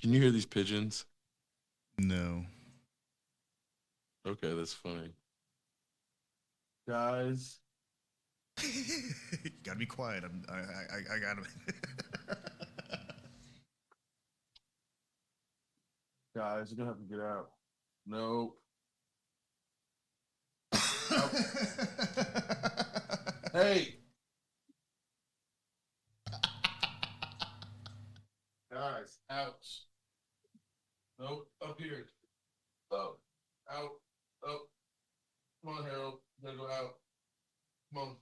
Can you hear these pigeons? No. Okay, that's funny. Guys, You gotta be quiet. I gotta. guys, you're gonna have to get out. Nope. Hey, guys, ouch. Nope, up here. Up, out, up. Come on, Harold. You gotta go out. Come on.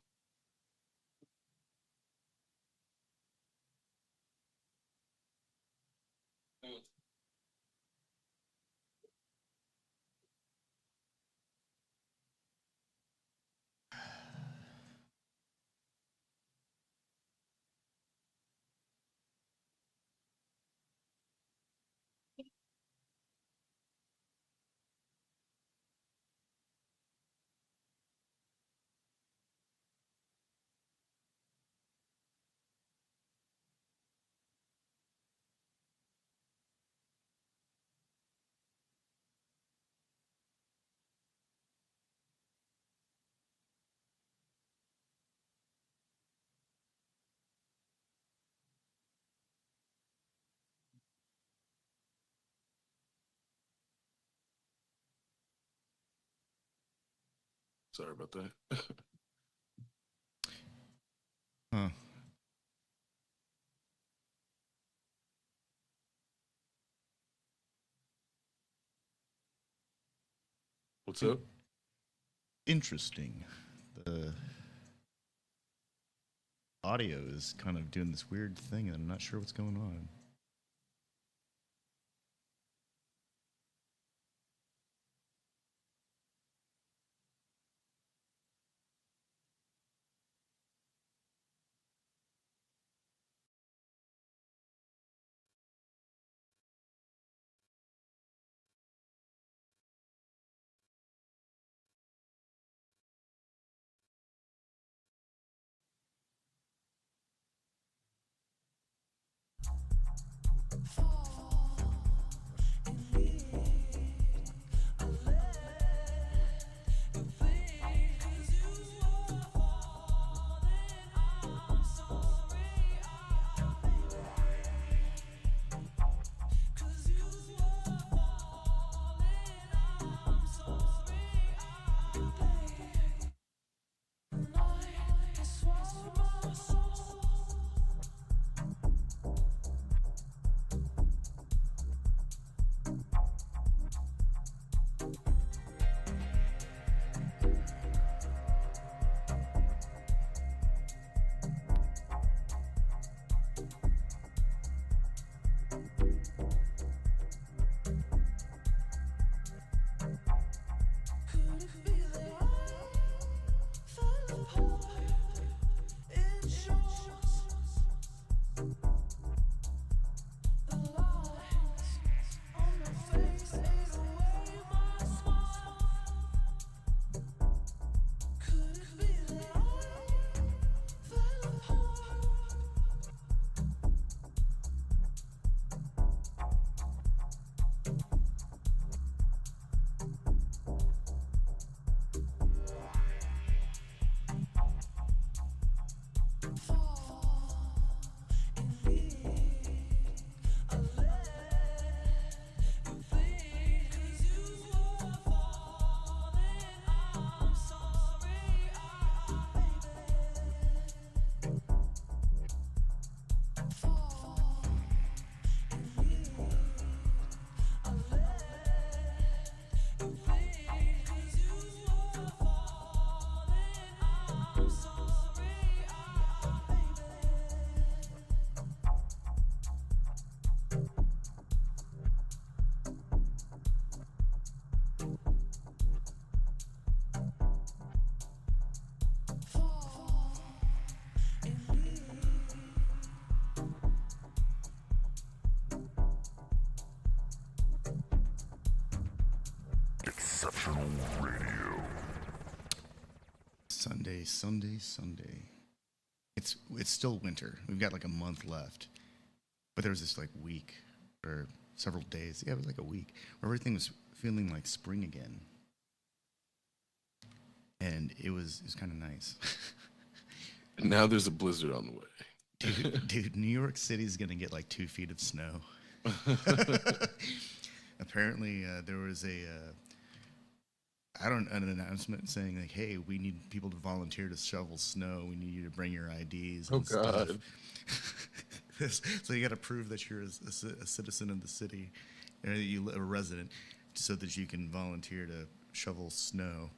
Sorry about that. Huh. What's up? Interesting. The audio is kind of doing this weird thing, and I'm not sure what's going on. Exceptional Radio. Sunday. It's still winter. We've got like a month left. But there was this like week or several days. Yeah, it was like a week where everything was feeling like spring again, and it was kind of nice. And now there's a blizzard on the way. Dude, New York City's gonna get like 2 feet of snow. Apparently, there was an announcement saying like, "Hey, we need people to volunteer to shovel snow. We need you to bring your IDs and stuff." So you got to prove that you're a citizen of the city, or that you a resident, so that you can volunteer to shovel snow.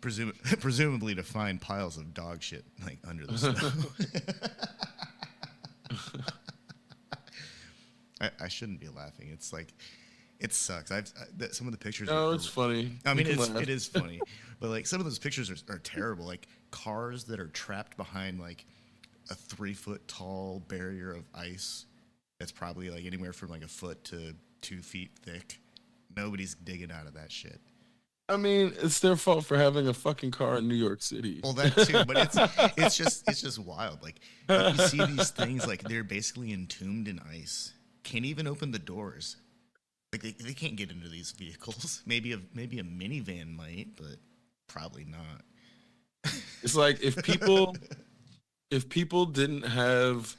Presumably to find piles of dog shit like under the snow. I shouldn't be laughing. It's like, it sucks. Some of the pictures. No, it's funny. I mean, it is funny, but like some of those pictures are terrible. Like cars that are trapped behind like a 3-foot tall barrier of ice that's probably like anywhere from like a foot to 2 feet thick. Nobody's digging out of that shit. I mean, it's their fault for having a fucking car in New York City. Well, that too, but it's just wild. Like you see these things, like they're basically entombed in ice. Can't even open the doors. Like they can't get into these vehicles. Maybe a minivan might, but probably not. It's like if people didn't have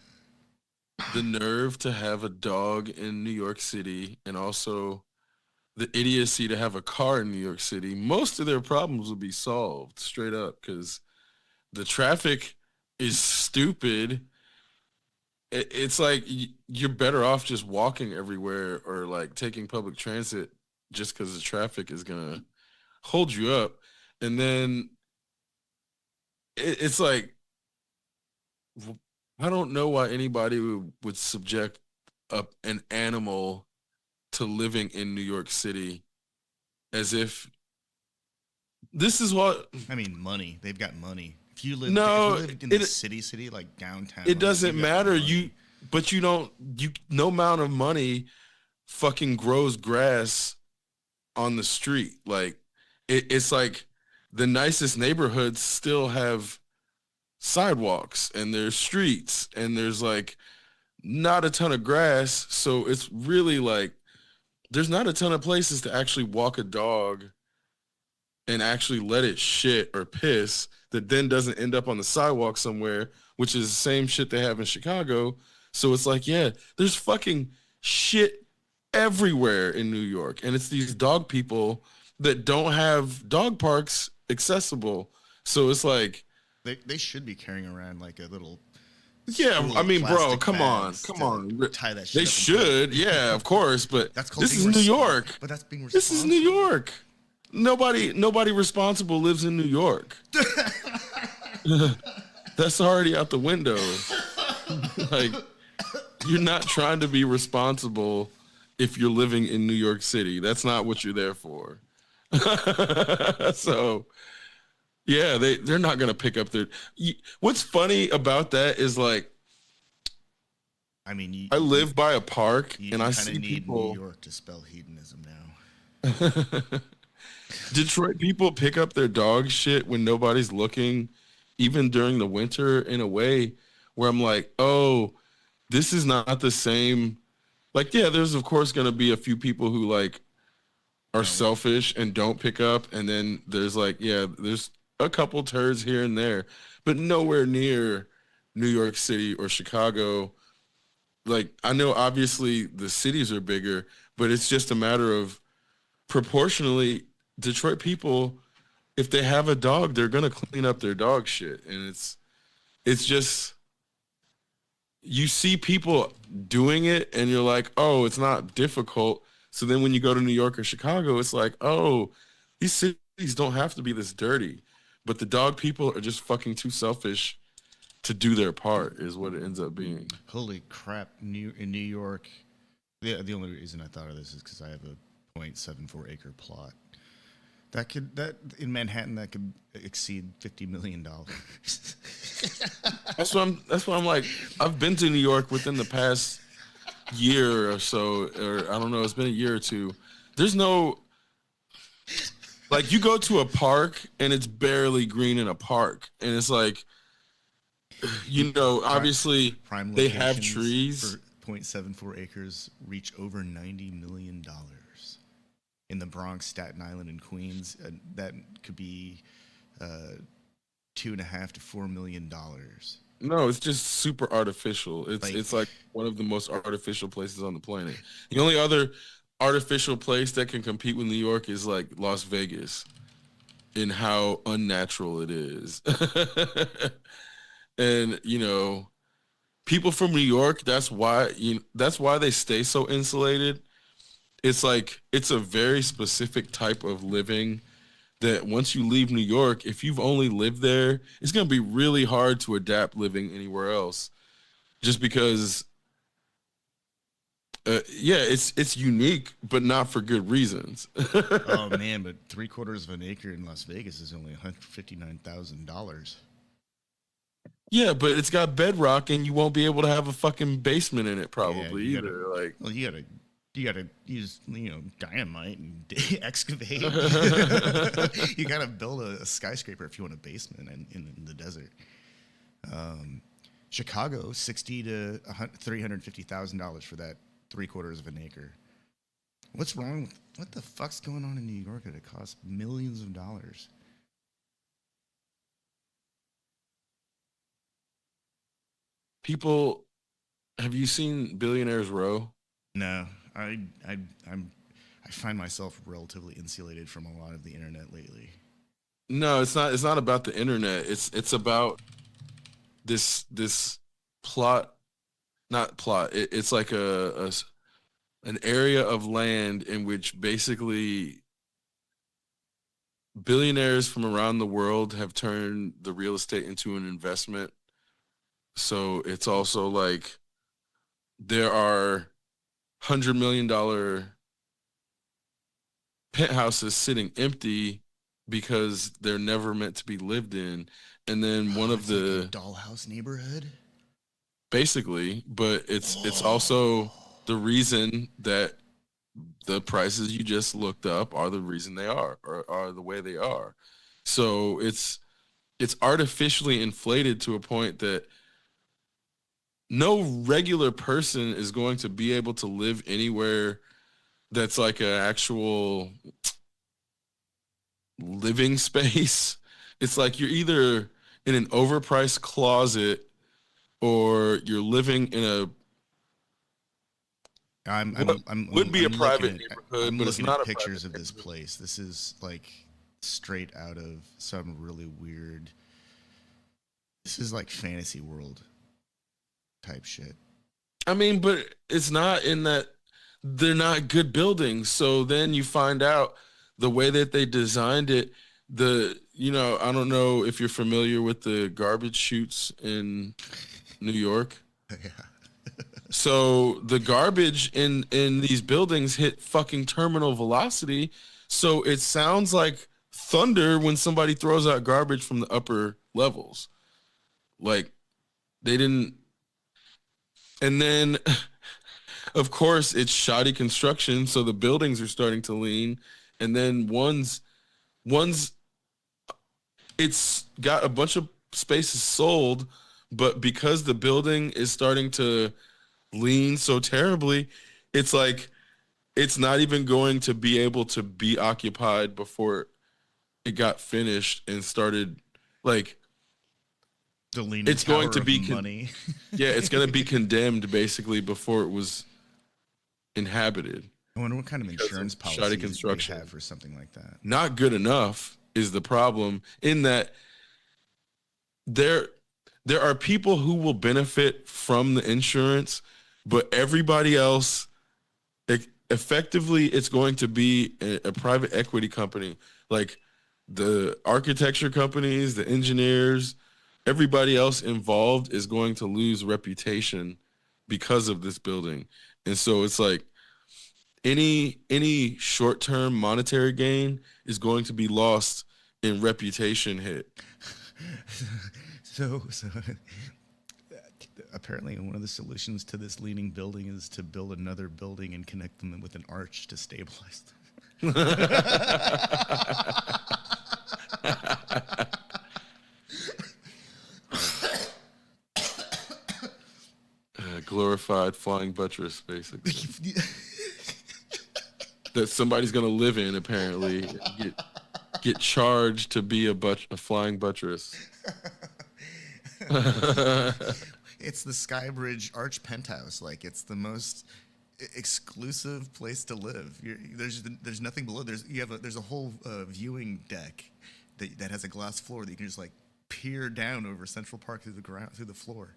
the nerve to have a dog in New York City and also the idiocy to have a car in New York City, most of their problems would be solved straight up, because the traffic is stupid. It's like you're better off just walking everywhere or like taking public transit, just because the traffic is going to hold you up. And then it's like, I don't know why anybody would subject an animal to living in New York City, as if this is what I mean. Money. They've got money. If you lived in the city like downtown, it doesn't matter. But no amount of money fucking grows grass on the street. Like it's like the nicest neighborhoods still have sidewalks and there's streets and there's like not a ton of grass. So it's really like there's not a ton of places to actually walk a dog and actually let it shit or piss that then doesn't end up on the sidewalk somewhere, which is the same shit they have in Chicago. So it's like, yeah, there's fucking shit everywhere in New York. And it's these dog people that don't have dog parks accessible. So it's like, they should be carrying around like a little. Yeah, I mean, bro, come on. Tie that shit. They should, yeah, of course, but this is New York. But that's being This responsible. is New York. Nobody responsible lives in New York. That's already out the window. Like, you're not trying to be responsible if you're living in New York City. That's not what you're there for. So, yeah, they're not going to pick up their... What's funny about that is, like, I mean, I live by a park, and I see need people... New York to spell hedonism now. Detroit people pick up their dog shit when nobody's looking, even during the winter, in a way where I'm like, oh, this is not the same. Like, yeah, there's of course going to be a few people who like are selfish and don't pick up. And then there's like, yeah, there's a couple turds here and there, but nowhere near New York City or Chicago. Like, I know obviously the cities are bigger, but it's just a matter of proportionally Detroit people, if they have a dog, they're going to clean up their dog shit. And it's just, you see people doing it and you're like, oh, it's not difficult. So then when you go to New York or Chicago, it's like, oh, these cities don't have to be this dirty. But the dog people are just fucking too selfish to do their part, is what it ends up being. Holy crap. In New York, the only reason I thought of this is because I have a 0.74 acre plot. That in Manhattan, that could exceed $50 million. That's what I'm like. I've been to New York within the past year or so, or I don't know, it's been a year or two. There's no, like, you go to a park and it's barely green in a park, and it's like, you know, obviously prime they have locations trees. 0.74 acres reach over $90 million. In the Bronx, Staten Island, and Queens, that could be $2.5 to $4 million. No, it's just super artificial. It's like one of the most artificial places on the planet. The only other artificial place that can compete with New York is like Las Vegas in how unnatural it is. And people from New York, that's why they stay so insulated. It's like it's a very specific type of living that once you leave New York, if you've only lived there, it's going to be really hard to adapt living anywhere else. Just because, it's unique, but not for good reasons. Oh man, but 3/4 of an acre in Las Vegas is only $159,000. Yeah, but it's got bedrock, and you won't be able to have a fucking basement in it, probably either. You gotta use dynamite and excavate. You gotta build a skyscraper if you want a basement in the desert. Chicago, $60,000 to $350,000 for that 3/4 of an acre. What's wrong? What the fuck's going on in New York that it costs millions of dollars? People, have you seen Billionaires Row? No, I find myself relatively insulated from a lot of the internet lately. No, it's not. It's not about the internet. It's about this plot, not plot. It's like an area of land in which basically billionaires from around the world have turned the real estate into an investment. So it's also like there are $100 million penthouses sitting empty because they're never meant to be lived in. And then one of the like a dollhouse neighborhood, basically, but it's also the reason that the prices you just looked up are the reason they are, or are the way they are. So it's artificially inflated to a point that no regular person is going to be able to live anywhere that's like an actual living space. It's like you're either in an overpriced closet or you're living in a would be a private neighborhood, but it's not a pictures of this place. This is like straight out of some really weird. This is like fantasy world type shit. I mean, but it's not in that they're not good buildings. So then you find out the way that they designed it. I don't know if you're familiar with the garbage chutes in New York. Yeah. So the garbage in these buildings hit fucking terminal velocity. So it sounds like thunder when somebody throws out garbage from the upper levels. Like they didn't. And then, of course, it's shoddy construction. So the buildings are starting to lean. And then one's it's got a bunch of spaces sold, but because the building is starting to lean so terribly, it's like it's not even going to be able to be occupied before it got finished and started like the leaning it's going tower to be of money. Yeah, it's going to be condemned basically before it was inhabited. I wonder what kind of insurance policy they have for something like that. Not good enough is the problem, in that there are people who will benefit from the insurance, but everybody else, effectively, it's going to be a private equity company. Like the architecture companies, the engineers, everybody else involved is going to lose reputation because of this building. And so it's like any short-term monetary gain is going to be lost in reputation hit. So apparently one of the solutions to this leaning building is to build another building and connect them with an arch to stabilize them. glorified flying buttress, basically. That somebody's gonna live in, apparently, and get charged to be a flying buttress. It's the Skybridge Arch Penthouse. Like, it's the most exclusive place to live. There's nothing below. There's a whole viewing deck that has a glass floor that you can just like peer down over Central Park through the floor.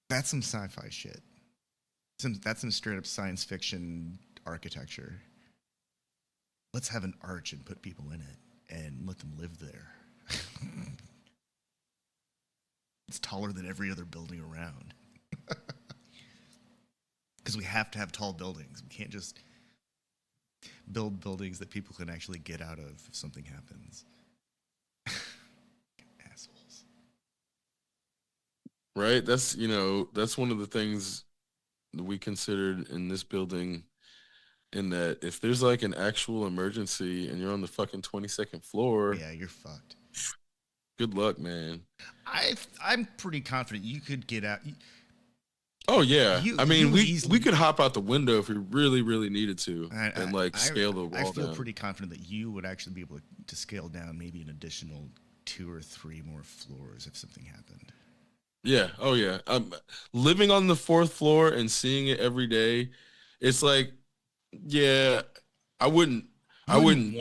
That's some sci-fi shit. That's some straight up science fiction architecture. Let's have an arch and put people in it and let them live there. It's taller than every other building around. Because we have to have tall buildings. We can't just build buildings that people can actually get out of if something happens. Assholes. Right? That's one of the things that we considered in this building, in that if there's like an actual emergency and you're on the fucking 22nd floor, yeah, you're fucked. Good luck, man. I'm pretty confident you could get out. Oh yeah, I mean we could hop out the window if we really needed to, scale the wall down. I feel pretty confident that you would actually be able to scale down maybe an additional 2 or 3 more floors if something happened. Yeah. Oh yeah. Living on the 4th floor and seeing it every day, it's like, yeah, I wouldn't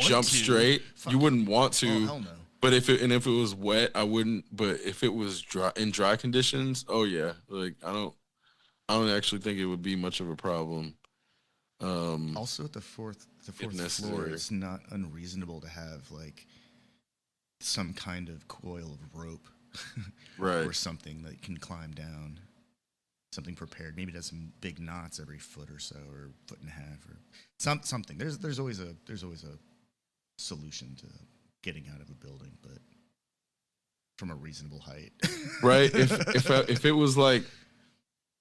jump straight. You wouldn't want to. Oh, hell no. But if it was wet, I wouldn't. But if it was dry conditions, oh yeah, like I don't actually think it would be much of a problem. Also, at the fourth floor, it's not unreasonable to have like some kind of coil of rope, right, or something that you can climb down. Something prepared. Maybe it has some big knots every foot or so, or foot and a half, or something. There's always a solution to getting out of a building, but from a reasonable height. Right. If it was like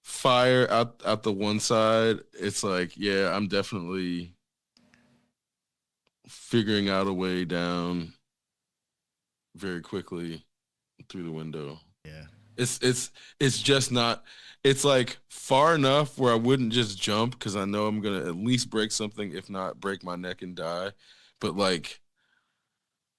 fire out the one side, it's like, yeah, I'm definitely figuring out a way down very quickly through the window. Yeah. It's just not, it's like far enough where I wouldn't just jump because I know I'm gonna at least break something, if not break my neck and die. But like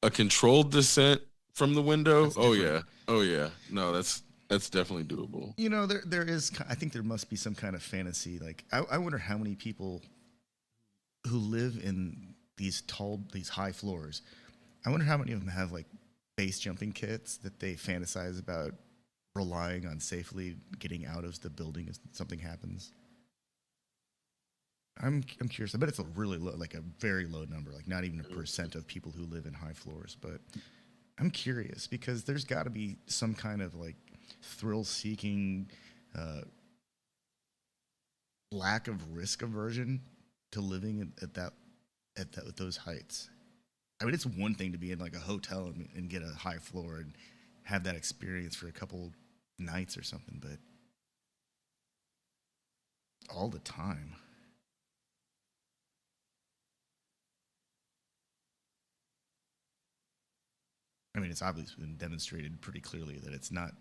a controlled descent from the window, oh yeah, no, that's definitely doable. You know, there is, I think there must be some kind of fantasy. Like I wonder how many people who live in these high floors, I wonder how many of them have like base jumping kits that they fantasize about relying on safely getting out of the building if something happens. I'm curious. I bet it's a really low, like a very low number, like not even 1% of people who live in high floors. But I'm curious because there's got to be some kind of like thrill-seeking lack of risk aversion to living at those heights. I mean, it's one thing to be in like a hotel and get a high floor and have that experience for a couple nights or something, but all the time. I mean, it's obviously been demonstrated pretty clearly that it's not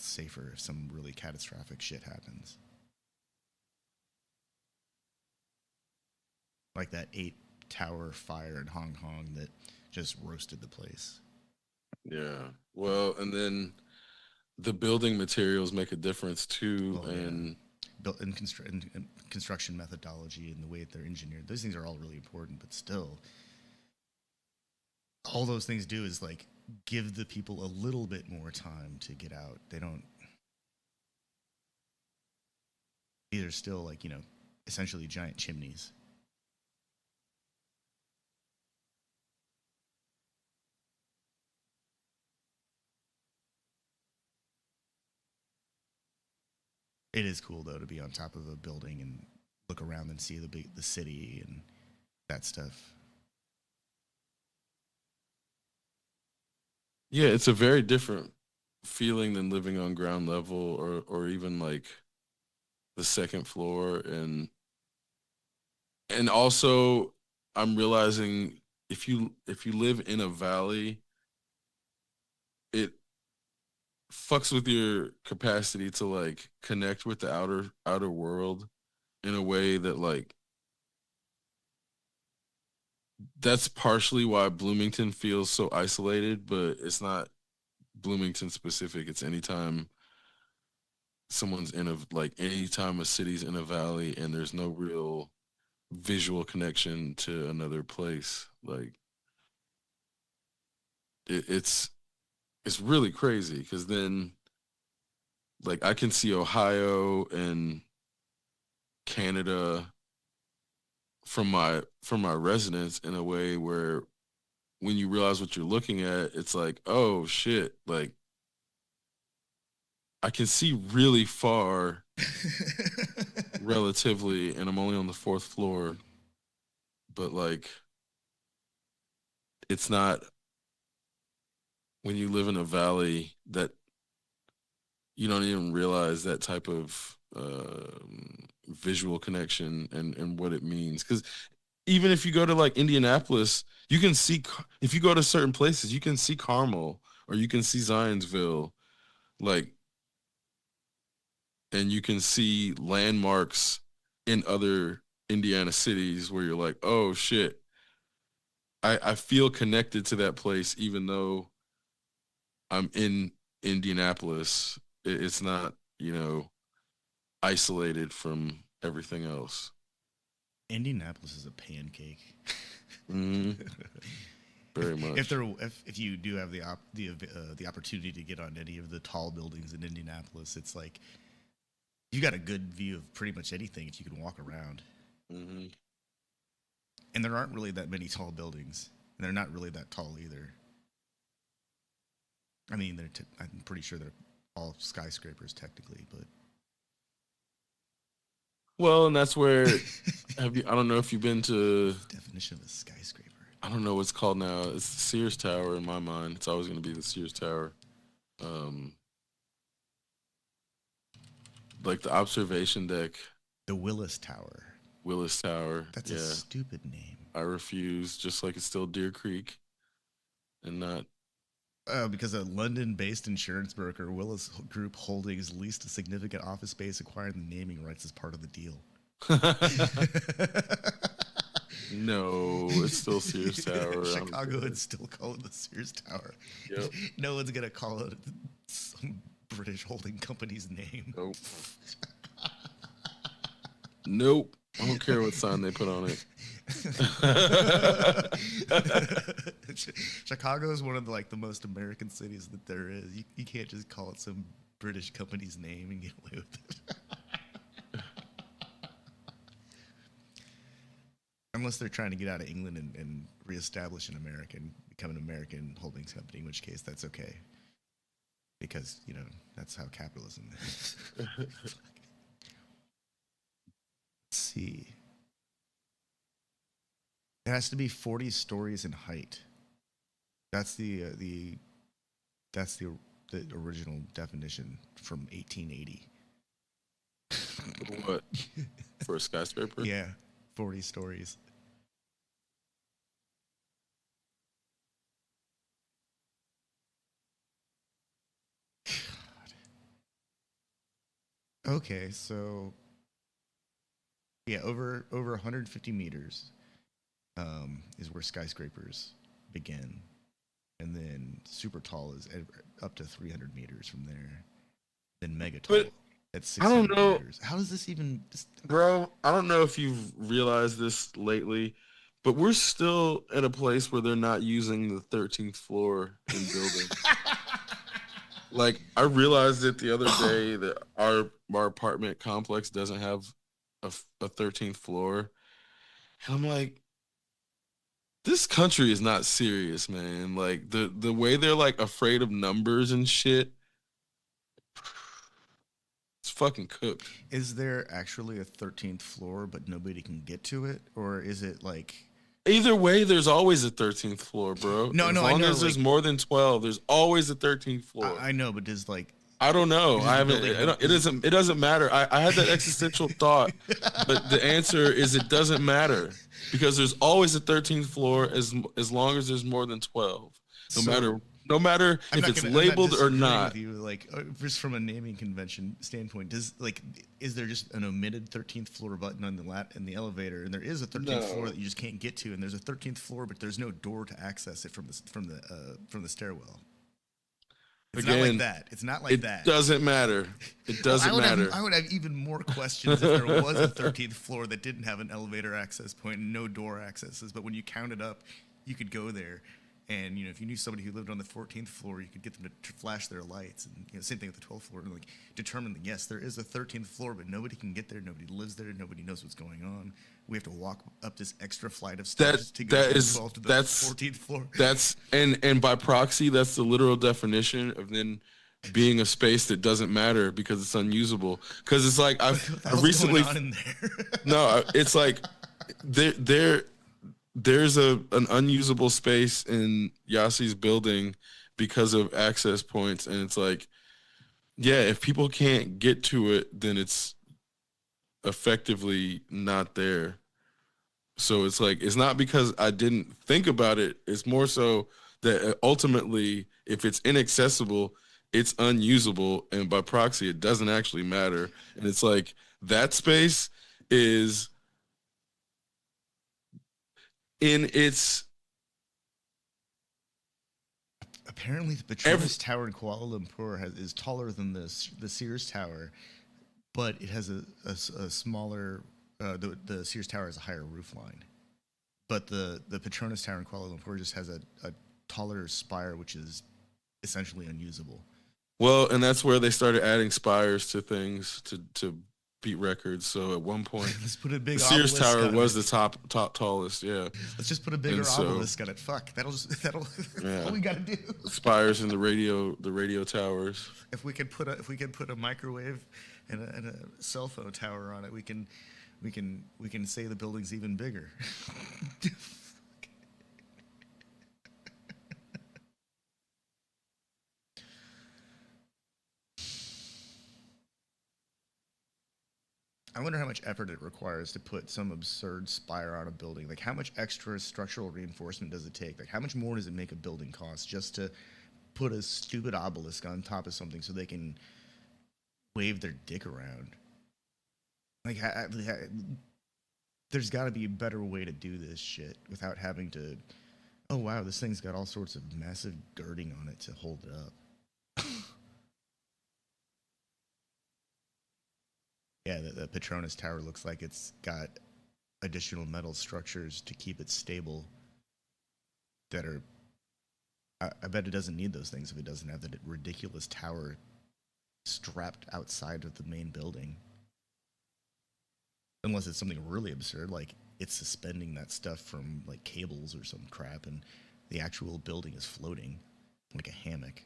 safer if some really catastrophic shit happens. Like that 8-tower fire in Hong Kong that just roasted the place. Yeah. Well, and then the building materials make a difference too, and construction methodology and the way that they're engineered. Those things are all really important, but still, all those things do is like give the people a little bit more time to get out. These are still like, essentially giant chimneys. It is cool though to be on top of a building and look around and see the city and that stuff. Yeah, it's a very different feeling than living on ground level or even like the second floor. And also I'm realizing if you live in a valley, fucks with your capacity to like connect with the outer world in a way that like that's partially why Bloomington feels so isolated, but it's not Bloomington specific. It's anytime someone's in a like anytime a city's in a valley and there's no real visual connection to another place. Like it's really crazy because then like I can see Ohio and Canada from my residence in a way where when you realize what you're looking at, it's like, oh shit, like I can see really far relatively, and I'm only on the 4th floor, but like it's not when you live in a valley that you don't even realize that type of visual connection and what it means. Because even if you go to like Indianapolis, you can see, if you go to certain places, you can see Carmel or you can see Zionsville, like, and you can see landmarks in other Indiana cities where you're like, oh shit, I feel connected to that place even though I'm in Indianapolis. It's not, you know, isolated from everything else. Indianapolis is a pancake. Mm-hmm. Very much. If you do have the opportunity to get on any of the tall buildings in Indianapolis, it's like you got a good view of pretty much anything if you can walk around. Mm-hmm. And there aren't really that many tall buildings, and they're not really that tall either. I mean, I'm pretty sure they're all skyscrapers technically, but. Well, and that's where I don't know if you've been to. Definition of a skyscraper. I don't know what's called now. It's the Sears Tower in my mind. It's always going to be the Sears Tower. Like the observation deck. The Willis Tower. Willis Tower. That's a stupid name. I refuse, just like it's still Deer Creek and not. Because a London-based insurance broker, Willis Group Holdings, leased a significant office space, acquiring the naming rights as part of the deal. No, it's still Sears Tower. Chicago would still call it the Sears Tower. Yep. No one's going to call it some British holding company's name. Nope. Nope. I don't care what sign they put on it. Chicago is one of the most American cities that there is. You can't just call it some British company's name and get away with it. Unless they're trying to get out of England and reestablish an American, become an American holdings company, in which case that's okay. Because, that's how capitalism is. Let's see. It has to be 40 stories in height. That's the original definition from 1880. What? For a skyscraper? Yeah, 40 stories. God. Okay, so yeah, over 150 meters. Is where skyscrapers begin, and then super tall is up to 300 meters from there. Then mega tall at 600 meters. How does this even, bro? I don't know if you've realized this lately, but we're still at a place where they're not using the 13th floor in buildings. Like I realized it the other day that our apartment complex doesn't have a 13th floor, and I'm like, this country is not serious, man. Like the way they're like afraid of numbers and shit. It's fucking cooked. Is there actually a 13th floor but nobody can get to it? Or is it like either way, there's always a 13th floor, bro. No, as I long know, as there's more than 12, there's always a 13th floor. I know, but does I don't know. I haven't. It doesn't matter. I had that existential thought, but the answer is it doesn't matter because there's always a 13th floor as long as there's more than 12. No No matter if it's labeled or not. With you, like just from a naming convention standpoint, is there just an omitted 13th floor button on in the elevator, and there is a 13th floor that you just can't get to, and there's a 13th floor, but there's no door to access it from the stairwell. It's not like that. It's not like that. It doesn't matter. It doesn't matter. I would have even more questions if there was a 13th floor that didn't have an elevator access point and no door accesses. But when you count it up, you could go there. And, if you knew somebody who lived on the 14th floor, you could get them to flash their lights. And, same thing with the 12th floor. And, determine that, yes, there is a 13th floor, but nobody can get there. Nobody lives there. Nobody knows what's going on. We have to walk up this extra flight of stairs to go from the 12th to the 14th floor. And by proxy, that's the literal definition of then being a space that doesn't matter because it's unusable. Because it's like I recently no, it's like there's an unusable space in Yassi's building because of access points, and it's like, yeah, if people can't get to it, then it's effectively not there. So it's like, it's not because I didn't think about it. It's more so that ultimately, if it's inaccessible, it's unusable, and by proxy, it doesn't actually matter. And it's like, that space is in its... Apparently, the Petronas Tower in Kuala Lumpur is taller than the Sears Tower, but it has a smaller... the Sears Tower has a higher roof line. But the Petronas Tower in Kuala Lumpur just has a taller spire, which is essentially unusable. Well, and that's where they started adding spires to things to beat records. So at one point, let's put a big the Sears Tower was the top tallest. Yeah. Let's just put a bigger obelisk on it. Fuck, that'll yeah. all we gotta do. Spires in the radio towers. If we could put a microwave and a cell phone tower on it, we can say the building's even bigger. I wonder how much effort it requires to put some absurd spire on a building. Like, how much extra structural reinforcement does it take? Like, how much more does it make a building cost just to put a stupid obelisk on top of something so they can wave their dick around? Like, there's got to be a better way to do this shit without having to, oh, wow, this thing's got all sorts of massive girding on it to hold it up. Yeah, the Petronas Tower looks like it's got additional metal structures to keep it stable that are... I bet it doesn't need those things if it doesn't have that ridiculous tower strapped outside of the main building. Unless it's something really absurd, like it's suspending that stuff from like cables or some crap, and the actual building is floating like a hammock.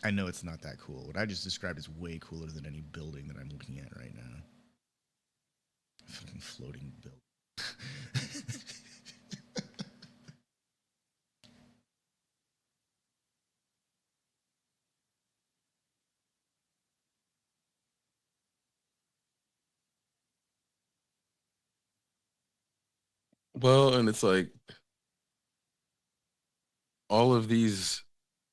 I know it's not that cool. What I just described is way cooler than any building that I'm looking at right now. Fucking floating building. Well, and it's like all of these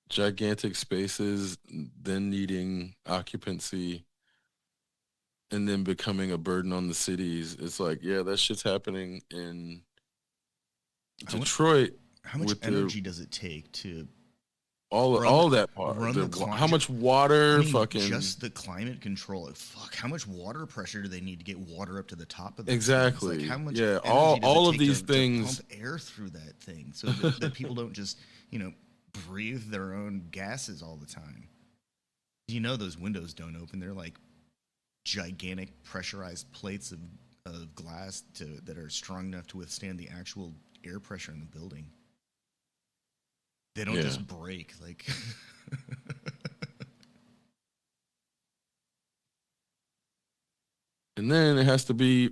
gigantic spaces then needing occupancy and then becoming a burden on the cities. It's like, yeah, that shit's happening in Detroit. How much energy does it take to all that part? How much water? Just the climate control. Fuck, how much water pressure do they need to get water up to the top of the exactly? Like, how much all of these things to pump air through that thing so that people don't just breathe their own gases all the time. Those windows don't open. They're like gigantic pressurized plates of glass that are strong enough to withstand the actual air pressure in the building. They don't just break like. And then it has to be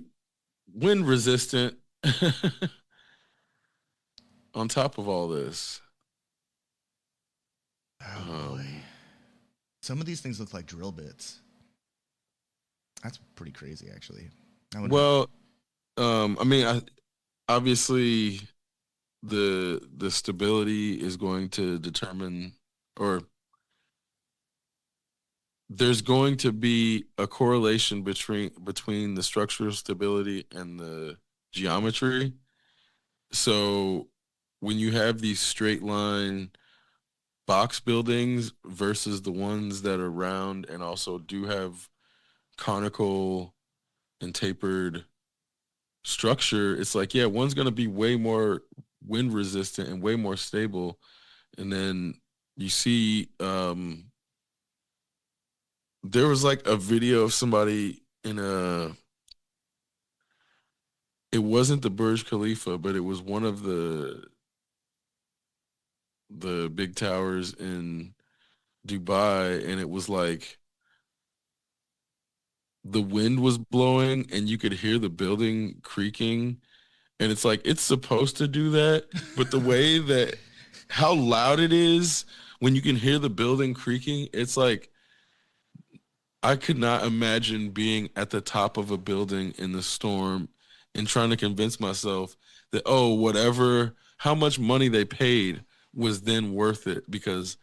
wind resistant on top of all this. Oh boy. Some of these things look like drill bits. That's pretty crazy, actually. Well, I mean, obviously, the stability is going to determine, or there's going to be a correlation between the structural stability and the geometry. So when you have these straight line box buildings versus the ones that are round and also do have conical and tapered structure, it's like, yeah, one's going to be way more wind resistant and way more stable. And then you see there was like a video of somebody in a, it wasn't the Burj Khalifa, but it was one of the big towers in Dubai, and it was like the wind was blowing and you could hear the building creaking, and it's like it's supposed to do that, but the way that how loud it is when you can hear the building creaking, it's like I could not imagine being at the top of a building in the storm and trying to convince myself that, oh, whatever, how much money they paid was then worth it, because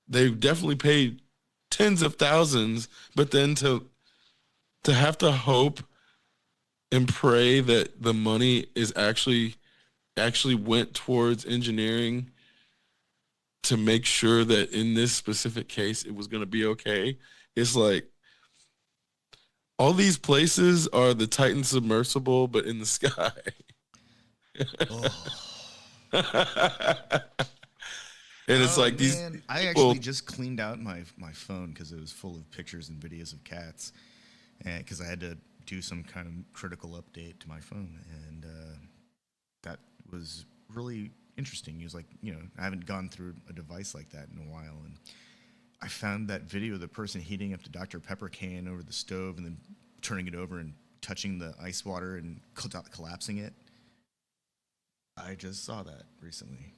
they definitely paid tens of thousands, but then to have to hope and pray that the money is actually went towards engineering to make sure that in this specific case it was going to be okay. It's like all these places are the Titan submersible, but in the sky. And it's like these man, people, I actually just cleaned out my phone because it was full of pictures and videos of cats, and because I had to do some kind of critical update to my phone, and that was really interesting. He was like, I haven't gone through a device like that in a while, and I found that video of the person heating up the Dr. Pepper can over the stove and then turning it over and touching the ice water and collapsing it. I just saw that recently.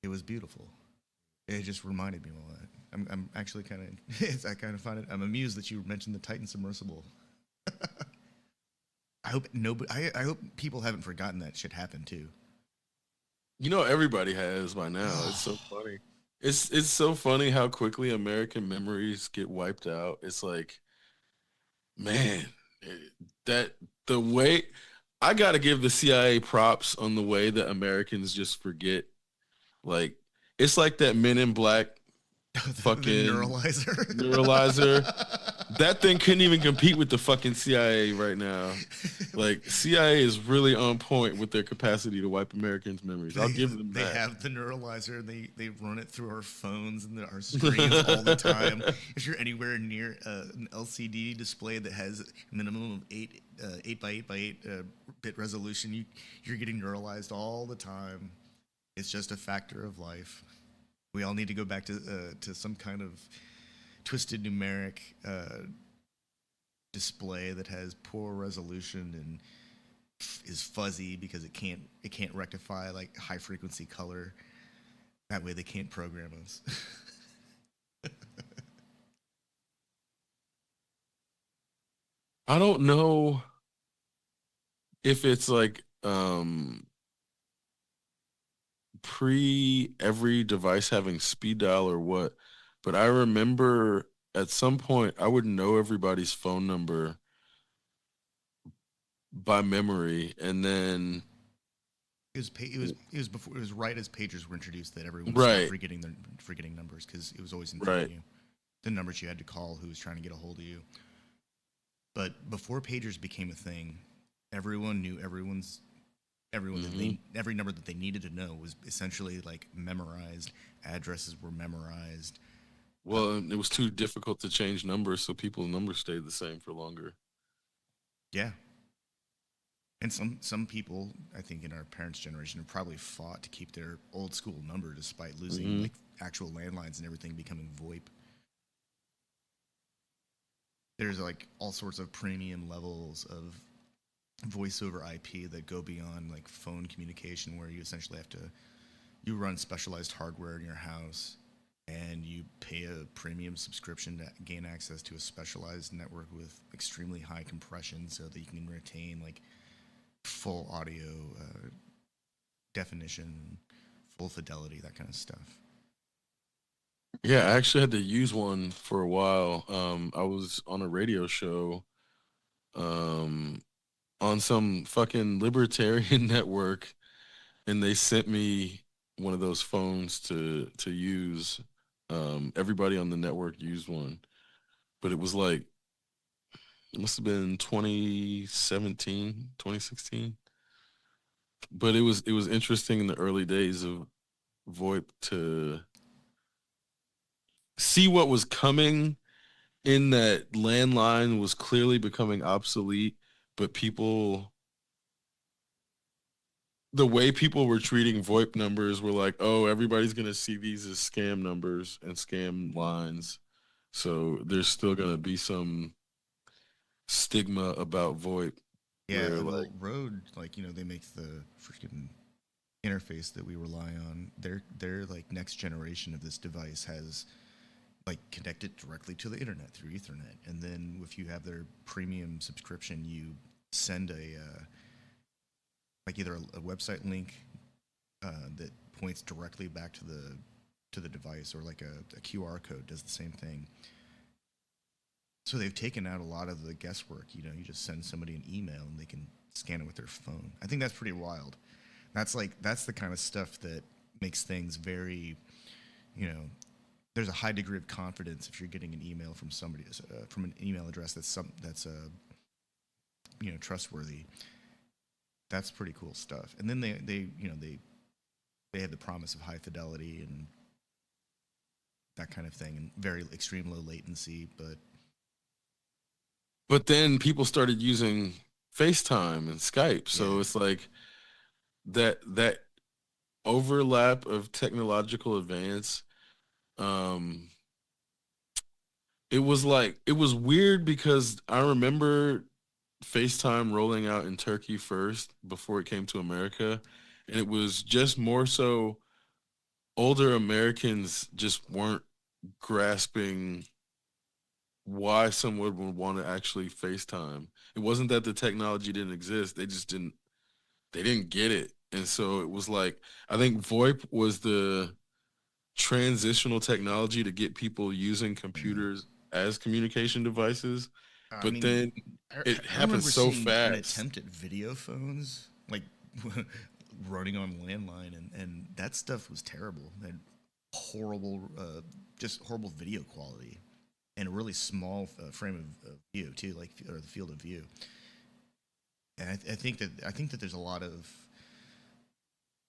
It was beautiful. It just reminded me of all that. I'm actually kind of, I kind of find it, I'm amused that you mentioned the Titan submersible. I hope nobody, I hope people haven't forgotten that shit happened too. everybody has by now. It's so funny. It's so funny how quickly American memories get wiped out. It's like, man, that the way I got to give the CIA props on the way that Americans just forget. Like, it's like that Men in Black fucking The neuralizer. neuralizer. That thing couldn't even compete with the fucking CIA right now. Like, CIA is really on point with their capacity to wipe Americans' memories. I'll give them They that. have the neuralizer, and they run it through our phones and our screens all the time. If you're anywhere near an LCD display that has a minimum of 8 by 8 by 8 bit resolution, you're getting neuralized all the time. It's just a factor of life. We all need to go back to some kind of twisted numeric display that has poor resolution and is fuzzy because it can't rectify like high frequency color. That way they can't program us. I don't know if it's like pre every device having speed dial or what, but I remember at some point I would know everybody's phone number by memory, and then It was before, it was right as pagers were introduced that everyone stopped right, forgetting numbers because it was always right, informing you the numbers you had to call, who was trying to get a hold of you. But before pagers became a thing, everyone knew everyone that every number that they needed to know was essentially like memorized. Addresses were memorized. well, it was too difficult to change numbers, so people's numbers stayed the same for longer. Yeah. And some people, I think, in our parents' generation, have probably fought to keep their old school number despite losing like actual landlines and everything becoming VoIP. There's like all sorts of premium levels of voice over IP that go beyond like phone communication, where you essentially have to you run specialized hardware in your house and you pay a premium subscription to gain access to a specialized network with extremely high compression so that you can retain like full audio definition, full fidelity, that kind of stuff. Yeah, I actually had to use one for a while. I was on a radio show, um, on some fucking libertarian network, and they sent me one of those phones to use. Everybody on the network used one, but it was like it must have been 2017, 2016. But it was interesting in the early days of VoIP to see what was coming, in that landline was clearly becoming obsolete, but the way people were treating VoIP numbers were like, oh, everybody's gonna see these as scam numbers and scam lines. So there's still gonna be some stigma about VoIP Yeah, where like, well, Rode, like, they make the freaking interface that we rely on. Their like next generation of this device has like connected directly to the internet through Ethernet, and then if you have their premium subscription, you send a like either a website link that points directly back to the device, or like a QR code does the same thing. So they've taken out a lot of the guesswork. You just send somebody an email and they can scan it with their phone. I think that's pretty wild. That's the kind of stuff that makes things very, you know, there's a high degree of confidence if you're getting an email from somebody from an email address that's trustworthy. That's pretty cool stuff. And then they have the promise of high fidelity and that kind of thing, and very extreme low latency. but then people started using FaceTime and Skype. So Yeah, it's like that overlap of technological advance. Um, it was weird because I remember FaceTime rolling out in Turkey first before it came to America. And it was just more so older Americans just weren't grasping why someone would want to actually FaceTime. It wasn't that the technology didn't exist. They didn't get it. And so it was like, I think VoIP was the transitional technology to get people using yeah. computers as communication devices. I But mean, then it I happened remember so seeing an fast. attempt at video phones, like running on landline, and that stuff was terrible. It had horrible, just horrible video quality, and a really small frame of view too, like, or the field of view. And I think that there's a lot of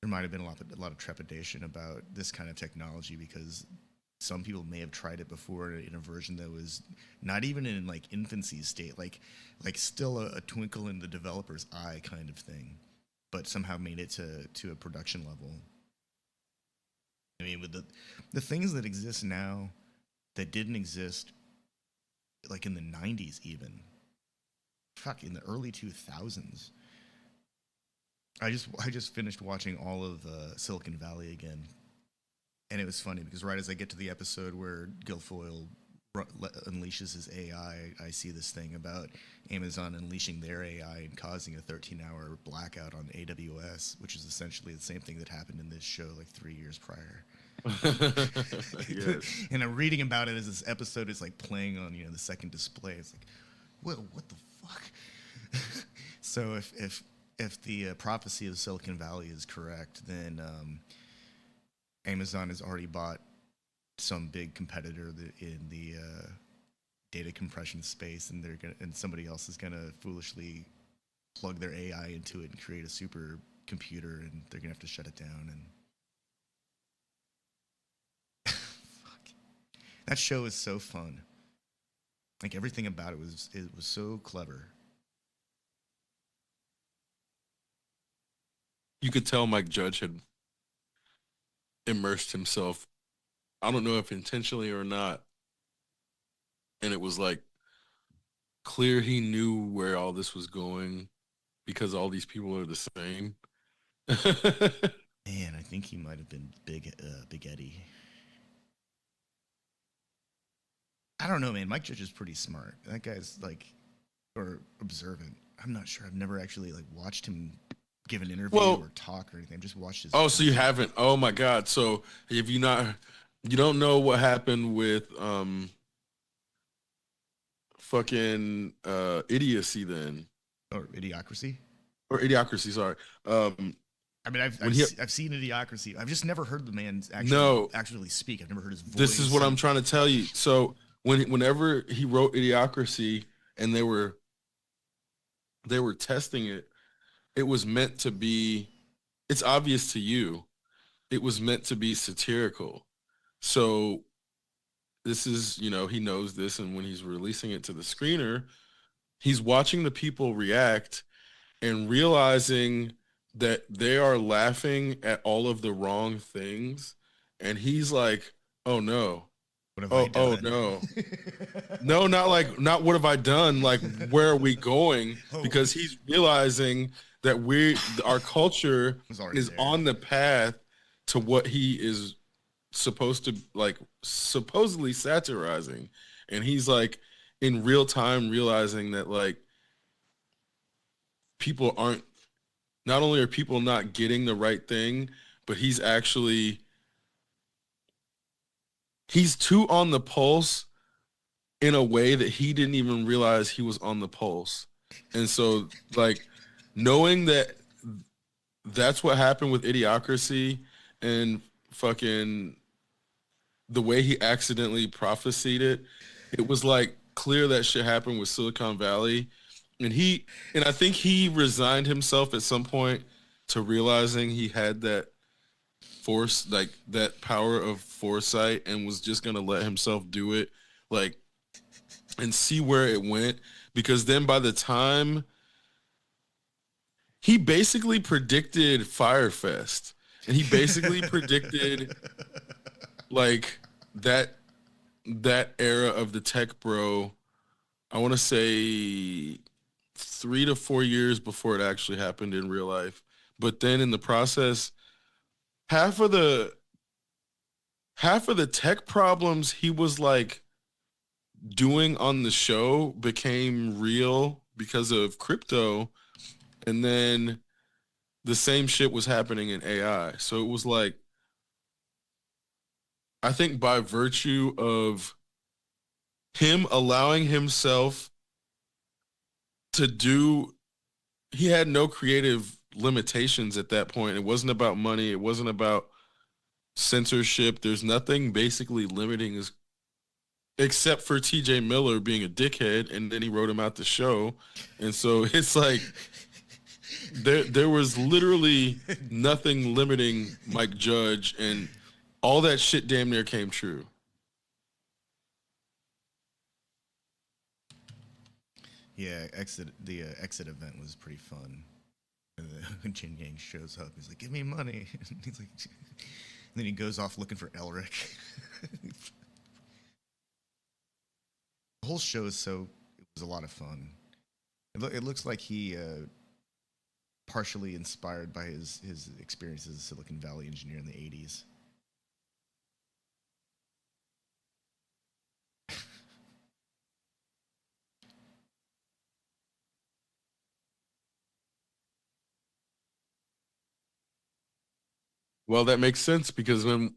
there might have been a lot of trepidation about this kind of technology, because some people may have tried it before in a version that was not even in like infancy state, like still a twinkle in the developer's eye kind of thing, but somehow made it to a production level. I mean, with the things that exist now that didn't exist like in the 90s, even fuck in the early 2000s. I just finished watching all of Silicon Valley again, and it was funny because right as I get to the episode where Guilfoyle unleashes his AI, I see this thing about Amazon unleashing their AI and causing a 13-hour blackout on AWS, which is essentially the same thing that happened in this show like 3 years prior. Yes. And I'm reading about it as this episode is like playing on the second display. It's like, what the fuck? So if the prophecy of Silicon Valley is correct, then Amazon has already bought some big competitor in the data compression space, and somebody else is gonna foolishly plug their AI into it and create a super computer, and they're gonna have to shut it down. And fuck, that show is so fun. Like everything about it was so clever. You could tell Mike Judge had immersed himself, I don't know if intentionally or not, and it was like clear he knew where all this was going because all these people are the same. Man, I think he might have been Big Eddie. I don't know, man. Mike Judge is pretty smart. That guy's like, or observant. I'm not sure. I've never actually like watched him give an interview Well, or talk or anything. I just watched his. oh, so you haven't? Oh my God! So if you not, you don't know what happened with fucking idiocy then, or Idiocracy. or idiocracy. Sorry. Um, I mean, when he I've seen Idiocracy. I've just never heard the man no, actually speak. I've never heard his voice. this is what I'm trying to tell you. So whenever he wrote idiocracy and they were testing it, it was meant to be. It's obvious to you. It was meant to be satirical. So this is, he knows this, and when he's releasing it to the screener, he's watching the people react and realizing that they are laughing at all of the wrong things, and he's like, "Oh no, What have I done? oh no, no, not what have I done? Like, where are we going?" Because he's realizing that our culture is there. on the path to what he is supposed to, like, supposedly satirizing, and he's like in real time realizing that, like, people aren't, not only are people not getting the right thing, but he's too on the pulse in a way that he didn't even realize he was on the pulse. And so, like, knowing that that's what happened with Idiocracy and fucking the way he accidentally prophesied it, it was like clear that shit happened with Silicon Valley. And I think he resigned himself at some point to realizing he had that force, like that power of foresight, and was just gonna let himself do it, like, and see where it went. Because then by the time he basically predicted Firefest, and he basically predicted like that era of the tech bro, I want to say 3 to 4 years before it actually happened in real life. But then in the process, half of the tech problems he was like doing on the show became real because of crypto, and then the same shit was happening in AI. So it was like, I think by virtue of him allowing himself to do, he had no creative limitations at that point. It wasn't about money. It wasn't about censorship. There's nothing basically limiting his, except for TJ Miller being a dickhead, and then he wrote him out the show. And so it's like there was literally nothing limiting Mike Judge, and all that shit damn near came true. Yeah, the exit event was pretty fun. And when Jin Yang shows up, he's like, "Give me money." And he's like, and then he goes off looking for Elric. The whole show is it was a lot of fun. It looks like he partially inspired by his experiences as a Silicon Valley engineer in the 80s. Well, that makes sense, because when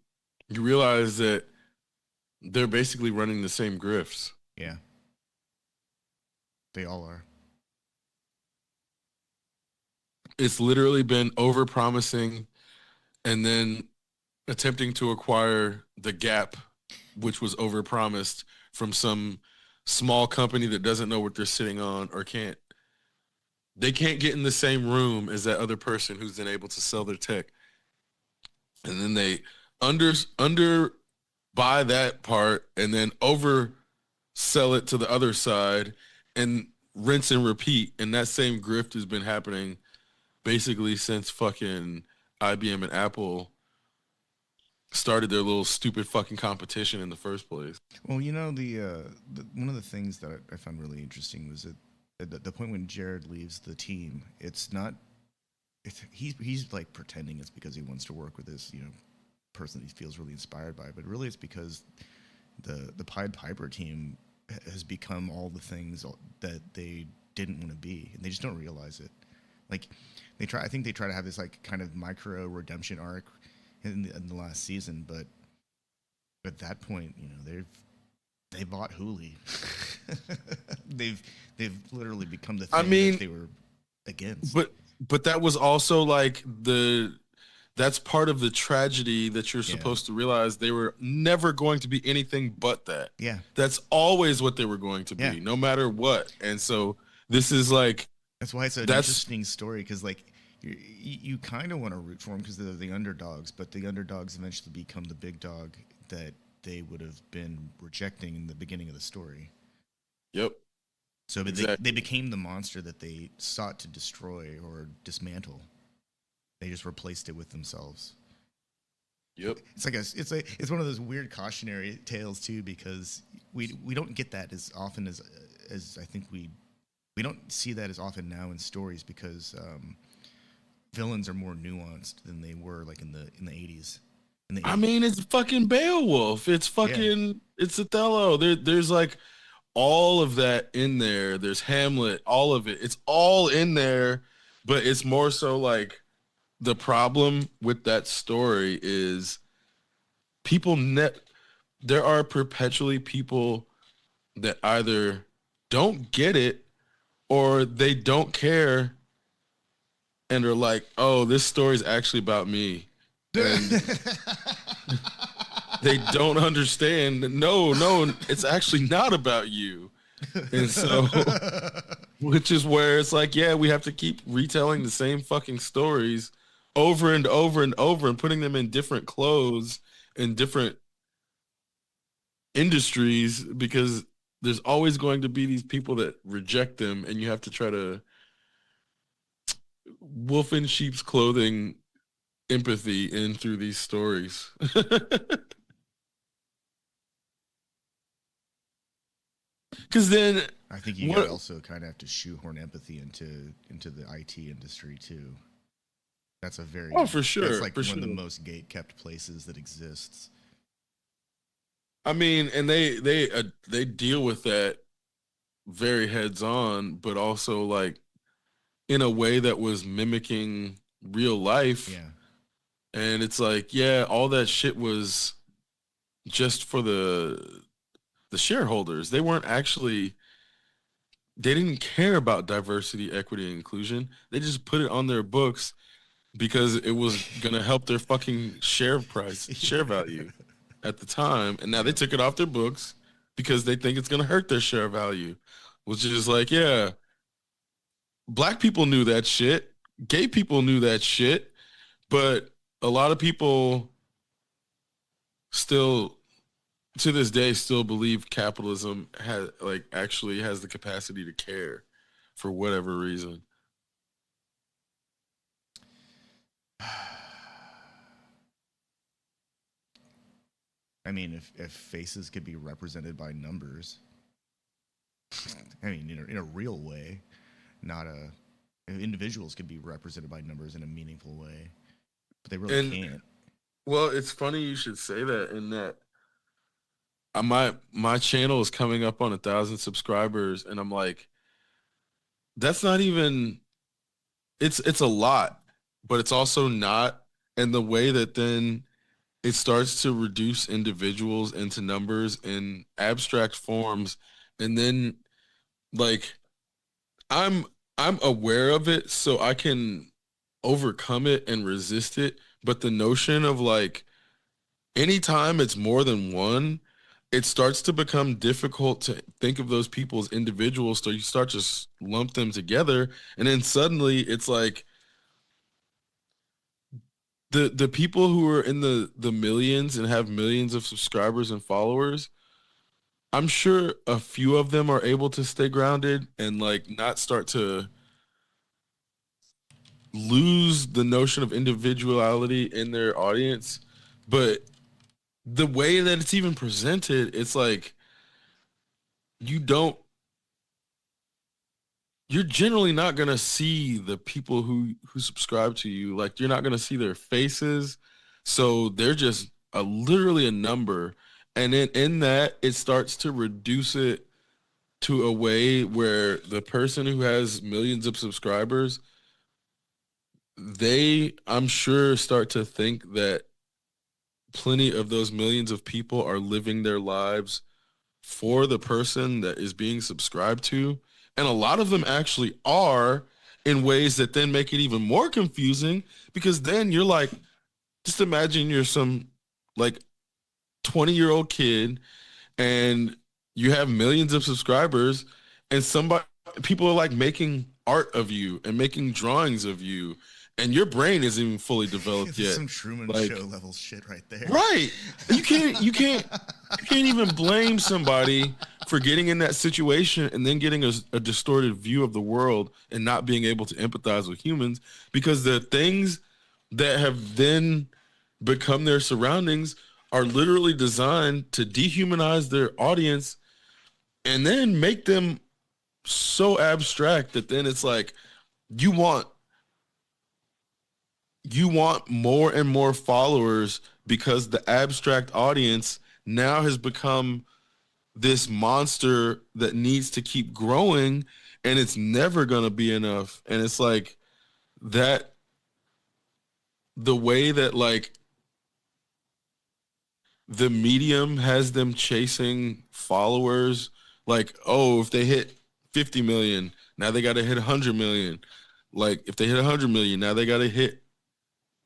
you realize that they're basically running the same grifts. Yeah. They all are. It's literally been over promising and then attempting to acquire the gap, which was over promised from some small company that doesn't know what they're sitting on, or they can't get in the same room as that other person who's then able to sell their tech. And then they under buy that part and then over sell it to the other side, and rinse and repeat. And that same grift has been happening basically since fucking IBM and Apple started their little stupid fucking competition in the first place. Well, the one of the things that I found really interesting was that at the point when Jared leaves the team, it's not. He's like pretending it's because he wants to work with this person that he feels really inspired by, but really it's because the Pied Piper team has become all the things that they didn't want to be, and they just don't realize it. Like I think they try to have this like kind of micro redemption arc in the last season, but at that point, you know, they bought Hooli. they've literally become the thing that they were against. But that was also like that's part of the tragedy that you're supposed to realize. They were never going to be anything but that. Yeah. That's always what they were going to be, no matter what. And so this is like, that's why it's an interesting story, because like you kind of want to root for them because they're the underdogs, but the underdogs eventually become the big dog that they would have been rejecting in the beginning of the story. Yep. So they became the monster that they sought to destroy or dismantle. They just replaced it with themselves. Yep. It's one of those weird cautionary tales too, because we don't get that as often as I think we don't see that as often now in stories, because villains are more nuanced than they were like in the 80s. I mean, it's fucking Beowulf. It's fucking it's Othello. There's like all of that in there. There's Hamlet, all of it. It's all in there, but it's more so like the problem with that story is there are perpetually people that either don't get it or they don't care and are like, oh, this story is actually about me. And they don't understand. No, it's actually not about you. And so, which is where it's like, yeah, we have to keep retelling the same fucking stories over and over and over and putting them in different clothes in different industries, because there's always going to be these people that reject them, and you have to try to wolf in sheep's clothing empathy in through these stories. Because then I think you also kind of have to shoehorn empathy into the IT industry too. That's a very for sure. That's like one of the most gate-kept places that exists. I mean, and they deal with that very heads on, but also like in a way that was mimicking real life. Yeah. And it's like, yeah, all that shit was just for the shareholders. They didn't care about diversity, equity, and inclusion. They just put it on their books because it was going to help their fucking share value at the time. And now they took it off their books because they think it's going to hurt their share value, which is like, yeah, black people knew that shit. Gay people knew that shit. But a lot of people still, to this day, still believe capitalism actually has the capacity to care for whatever reason. I mean, if faces could be represented by numbers, I mean, in a real way, individuals could be represented by numbers in a meaningful way, but they really can't. Well, it's funny you should say that, in that my channel is coming up on 1,000 subscribers, and I'm like, that's not even, it's a lot, but it's also not. And the way that then it starts to reduce individuals into numbers in abstract forms, and then like I'm aware of it so I can overcome it and resist it, but the notion of like anytime it's more than one, it starts to become difficult to think of those people as individuals, so you start to lump them together, and then suddenly it's like the people who are in the millions and have millions of subscribers and followers, I'm sure a few of them are able to stay grounded and like not start to lose the notion of individuality in their audience. But the way that it's even presented, it's like you're generally not going to see the people who subscribe to you. Like, you're not going to see their faces. So they're just literally a number. And then in that, it starts to reduce it to a way where the person who has millions of subscribers they, I'm sure, start to think that plenty of those millions of people are living their lives for the person that is being subscribed to. And a lot of them actually are, in ways that then make it even more confusing, because then you're like, just imagine you're some like 20-year-old kid and you have millions of subscribers, and somebody, people are like making art of you and making drawings of you, and your brain isn't even fully developed There's yet. some Truman Like, Show level shit right there. right. You can't even blame somebody for getting in that situation and then getting a distorted view of the world and not being able to empathize with humans, because the things that have then become their surroundings are literally designed to dehumanize their audience and then make them so abstract that then it's like you want more and more followers, because the abstract audience now has become this monster that needs to keep growing, and it's never going to be enough. And it's like that, the way that like the medium has them chasing followers, like, oh, if they hit 50 million, now they got to hit 100 million. Like, if they hit 100 million, now they got to hit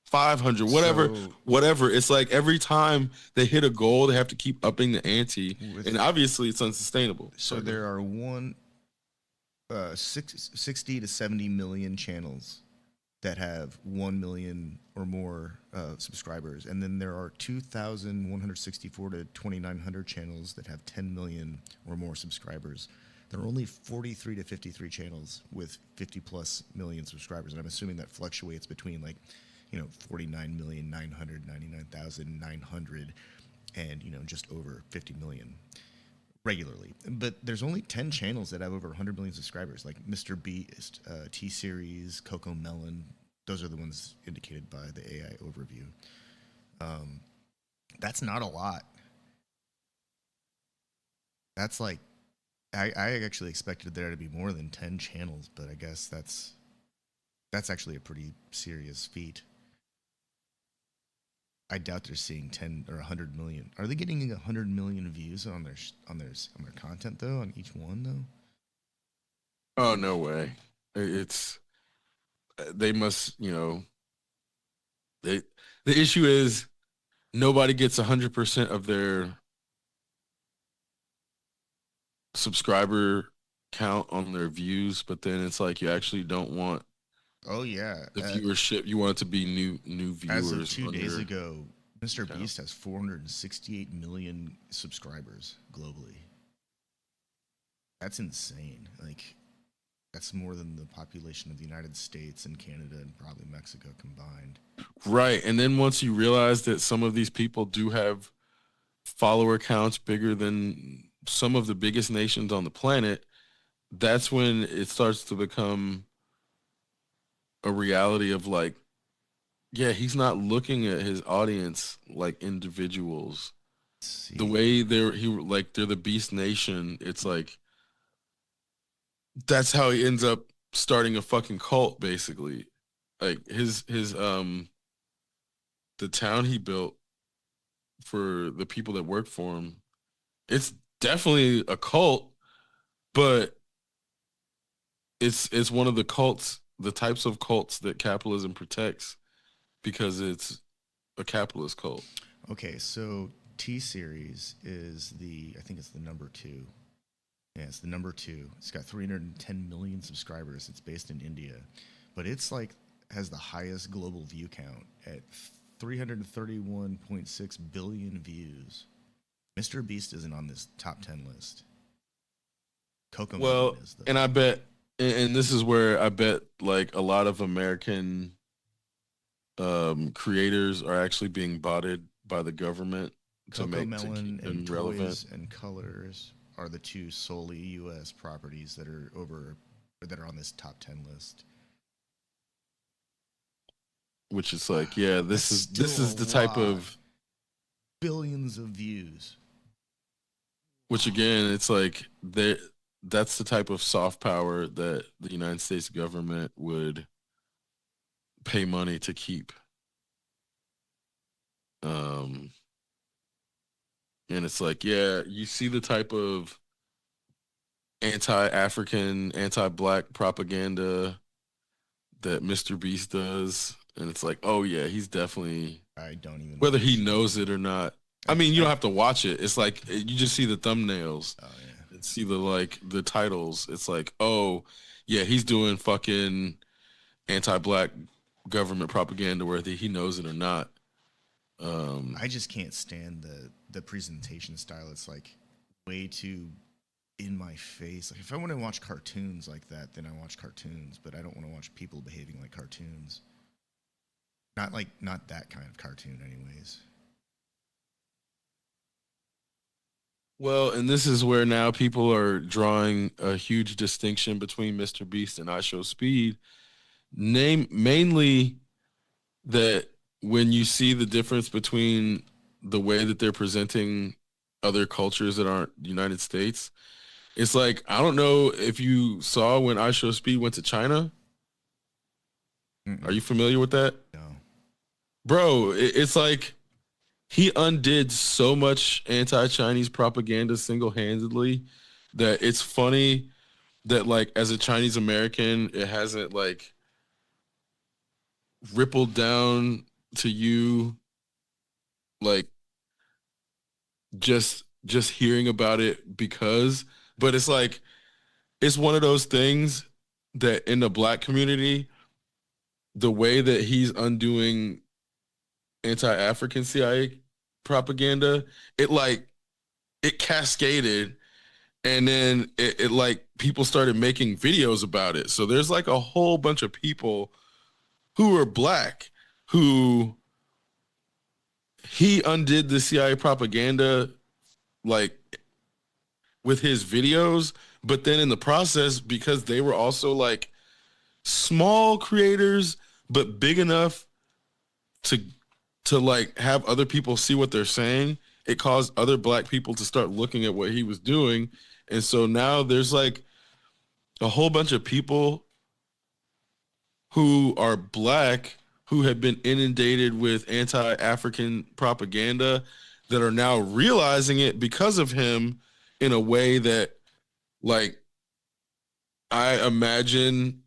500, whatever, So, whatever. It's like every time they hit a goal, they have to keep upping the ante, and obviously it's unsustainable. So there are 60 to 70 million channels that have 1 million or more subscribers, and then there are 2,164 to 2,900 channels that have 10 million or more subscribers. There are only 43 to 53 channels with 50 plus million subscribers, and I'm assuming that fluctuates between 49,999,900 and just over 50 million regularly. But there's only 10 channels that have over 100 million subscribers, like Mr. Beast, T-Series, Coco Melon. Those are the ones indicated by the AI overview. That's not a lot. That's like, I actually expected there to be more than 10 channels, but I guess that's actually a pretty serious feat. I doubt they're seeing 10 or 100 million. Are they getting 100 million views on their content though, on each one though? Oh, no way. It's, they must, the issue is nobody gets 100% of their subscriber count on their views, but then it's like you actually don't want Oh yeah, the viewership. You want it to be new viewers. as of 2 days your ago, Mr. account. Beast has 468 million subscribers globally. That's insane. Like, that's more than the population of the United States and Canada and probably Mexico combined. Right. And then once you realize that some of these people do have follower counts bigger than some of the biggest nations on the planet, that's when it starts to become a reality of like, yeah, he's not looking at his audience like individuals. The way they're the Beast Nation, it's like that's how he ends up starting a fucking cult, basically. Like his the town he built for the people that work for him, it's definitely a cult, but it's one of the cults, the types of cults that capitalism protects, because it's a capitalist cult. Okay, so T-Series is I think it's the number 2. Yeah, it's the number 2. It's got 310 million subscribers. It's based in India, but it's like has the highest global view count at 331.6 billion views. Mr. Beast isn't on this top 10 list. Coco Melon is though. And I bet, and this is where I bet like a lot of American creators are actually being botted by the government to Coco keep Melon them and relevant. Toys and Colors are the 2 solely U.S. properties that are on this top 10 list. Which is like, yeah, this is the type of billions of views. Which again, it's like that's the type of soft power that the United States government would pay money to keep. Um, and it's like, yeah, you see the type of anti-African, anti-black propaganda that Mr. Beast does, and it's like, oh yeah, he's definitely, I don't even whether he watch knows it or not. I mean, you don't have to watch it. It's like you just see the thumbnails and see the titles. It's like, oh yeah, he's doing fucking anti-black government propaganda, whether he knows it or not. I just can't stand the presentation style. It's like way too in my face. Like if I want to watch cartoons like that, then I watch cartoons, but I don't want to watch people behaving like cartoons. Not that kind of cartoon anyways. Well, and this is where now people are drawing a huge distinction between Mr. Beast and I Show Speed. Mainly that when you see the difference between the way that they're presenting other cultures that aren't the United States, it's like, I don't know if you saw when I Show Speed went to China. Mm-mm. Are you familiar with that? No. Bro, it's like he undid so much anti-Chinese propaganda single-handedly that it's funny that, like, as a Chinese American, it hasn't like rippled down to you, like just hearing about it but it's like, it's one of those things that in the black community, the way that he's undoing anti-African CIA propaganda, it cascaded, and then it like people started making videos about it. So there's like a whole bunch of people who are black who he undid the CIA propaganda like with his videos, but then in the process, because they were also like small creators but big enough to like have other people see what they're saying, it caused other black people to start looking at what he was doing. And so now there's like a whole bunch of people who are black who have been inundated with anti-African propaganda that are now realizing it because of him in a way that, like, I imagine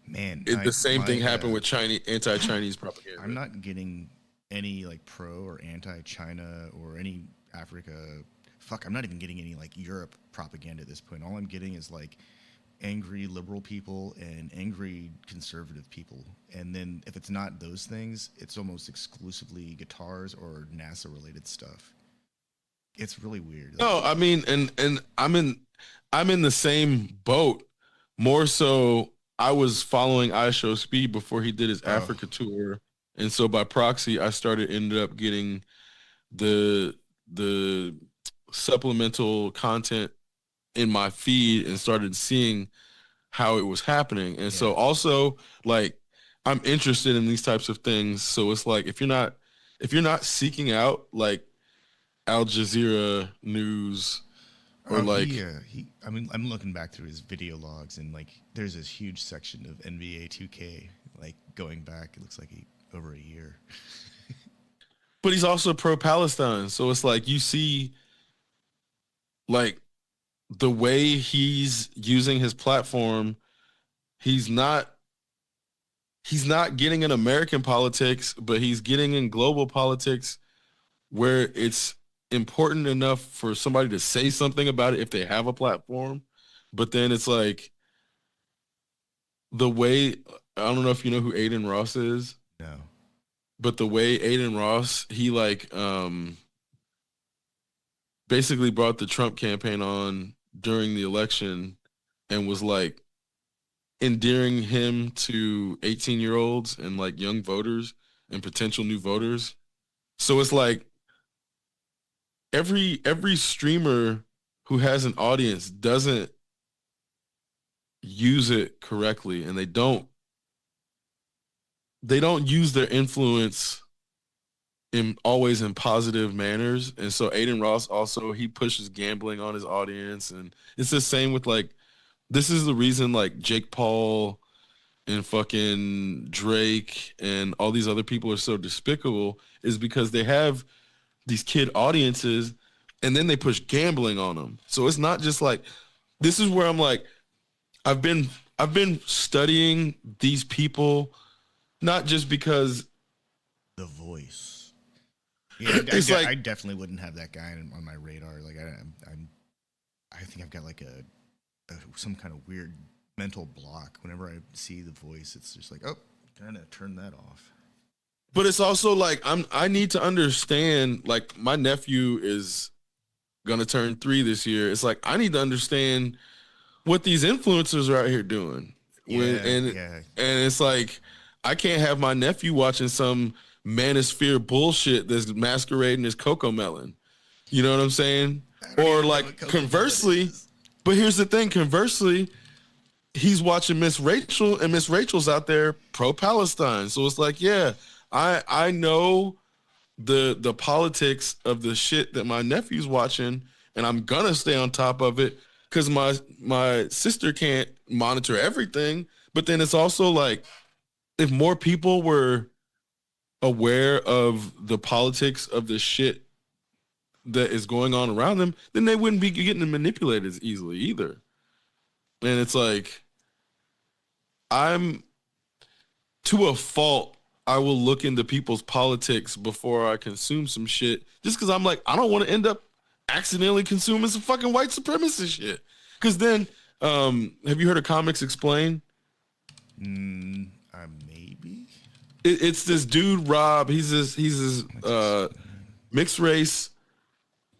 the same thing happened with Chinese anti-Chinese propaganda. I'm not getting any like pro or anti-China or any Africa. Fuck, I'm not even getting any like Europe propaganda at this point. All I'm getting is like angry liberal people and angry conservative people. And then if it's not those things, it's almost exclusively guitars or NASA related stuff. It's really weird. No, I mean, and I'm in the same boat. More so, I was following I Show Speed before he did his Africa tour, and so by proxy, I ended up getting the supplemental content in my feed and started seeing how it was happening. And so also, like, I'm interested in these types of things. So it's like, if you're not seeking out like Al Jazeera news or I'm looking back through his video logs, and like there's this huge section of NBA 2K like going back, it looks like over a year. But he's also pro-Palestine, so it's like you see like the way he's using his platform, he's not getting in American politics, but he's getting in global politics where it's important enough for somebody to say something about it if they have a platform. But then it's like the way, I don't know if you know who Aiden Ross is. No. But the way Aiden Ross, he like basically brought the Trump campaign on during the election and was like endearing him to 18-year-olds and like young voters and potential new voters. So it's like every streamer who has an audience doesn't use it correctly, and they don't use their influence always in positive manners. And so Aiden Ross also, he pushes gambling on his audience, and it's the same with like, this is the reason like Jake Paul and fucking Drake and all these other people are so despicable is because they have these kid audiences and then they push gambling on them. So it's not just like, this is where I'm like, I've been studying these people, not just because The Voice. Yeah, it's like, I definitely wouldn't have that guy on my radar. Like I think I've got like some kind of weird mental block. Whenever I see The Voice, it's just like, oh, kind of turn that off. but it's also like I need to understand, like my nephew is gonna turn 3 this year. It's like I need to understand what these influencers are out here doing. And it's like I can't have my nephew watching some manosphere bullshit that's masquerading as Coco Melon. You know what I'm saying? Or like conversely, but here's the thing, conversely, he's watching Miss Rachel and Miss Rachel's out there pro-Palestine. So it's like, yeah, I know the politics of the shit that my nephew's watching, and I'm gonna stay on top of it because my sister can't monitor everything. But then it's also like, if more people were aware of the politics of the shit that is going on around them, then they wouldn't be getting manipulated as easily either. And it's like, I'm to a fault, I will look into people's politics before I consume some shit, just because I'm like, I don't want to end up accidentally consuming some fucking white supremacist shit. Because then, have you heard of Comics Explain? Maybe. It's this dude Rob. He's this mixed race.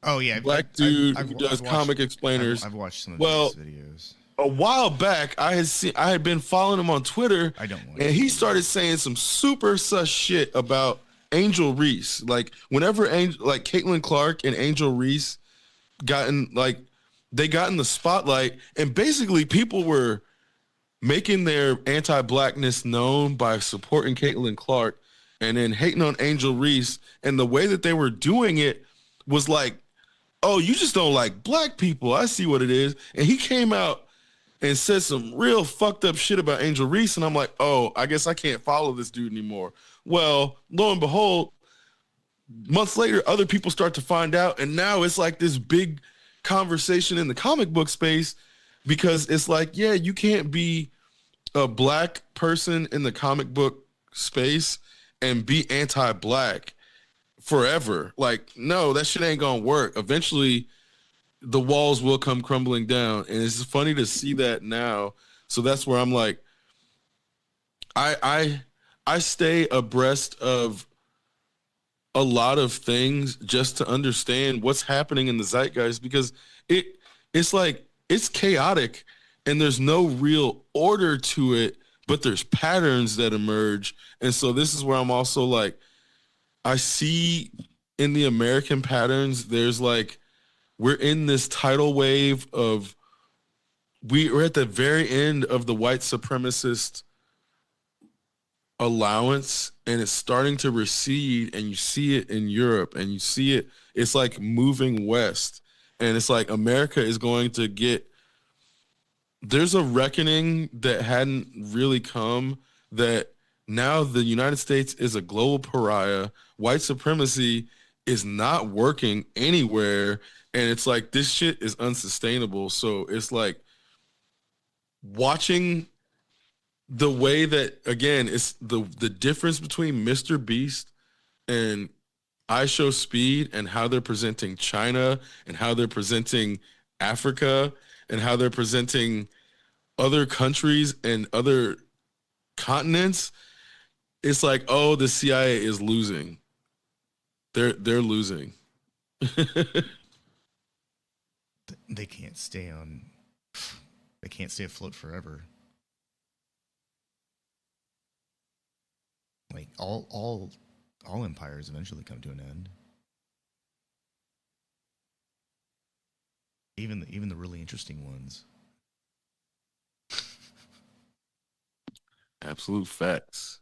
Oh yeah, black dude who does comic explainers. I've watched some of his videos. A while back, I had been following him on Twitter. I don't like and he started saying some super sus shit about Angel Reese. Like whenever Caitlin Clark and Angel Reese got in the spotlight, and basically people were making their anti-blackness known by supporting Caitlin Clark and then hating on Angel Reese. And the way that they were doing it was like, oh, you just don't like black people. I see what it is. And he came out and said some real fucked up shit about Angel Reese. And I'm like, oh, I guess I can't follow this dude anymore. Well, lo and behold, months later, other people start to find out. And now it's like this big conversation in the comic book space, because it's like, yeah, you can't be a black person in the comic book space and be anti-black forever. Like, no, that shit ain't gonna work. Eventually the walls will come crumbling down, and it's funny to see that now. So that's where I'm like, I stay abreast of a lot of things just to understand what's happening in the zeitgeist, because it's like, it's chaotic and there's no real order to it, but there's patterns that emerge. And so this is where I'm also like, I see in the American patterns, there's like, we're in this tidal wave of, we're at the very end of the white supremacist allowance, and it's starting to recede, and you see it in Europe, and you see it, it's like moving west. And it's like America is going to get, there's a reckoning that hadn't really come, that now the United States is a global pariah. White supremacy is not working anywhere. And it's like, this shit is unsustainable. So it's like watching the way that, again, it's the difference between Mr. Beast and I Show Speed, and how they're presenting China, and how they're presenting Africa, and how they're presenting other countries and other continents. It's like, oh, the CIA is losing. They're losing. They can't stay afloat forever. Like all empires eventually come to an end. Even the really interesting ones. Absolute facts.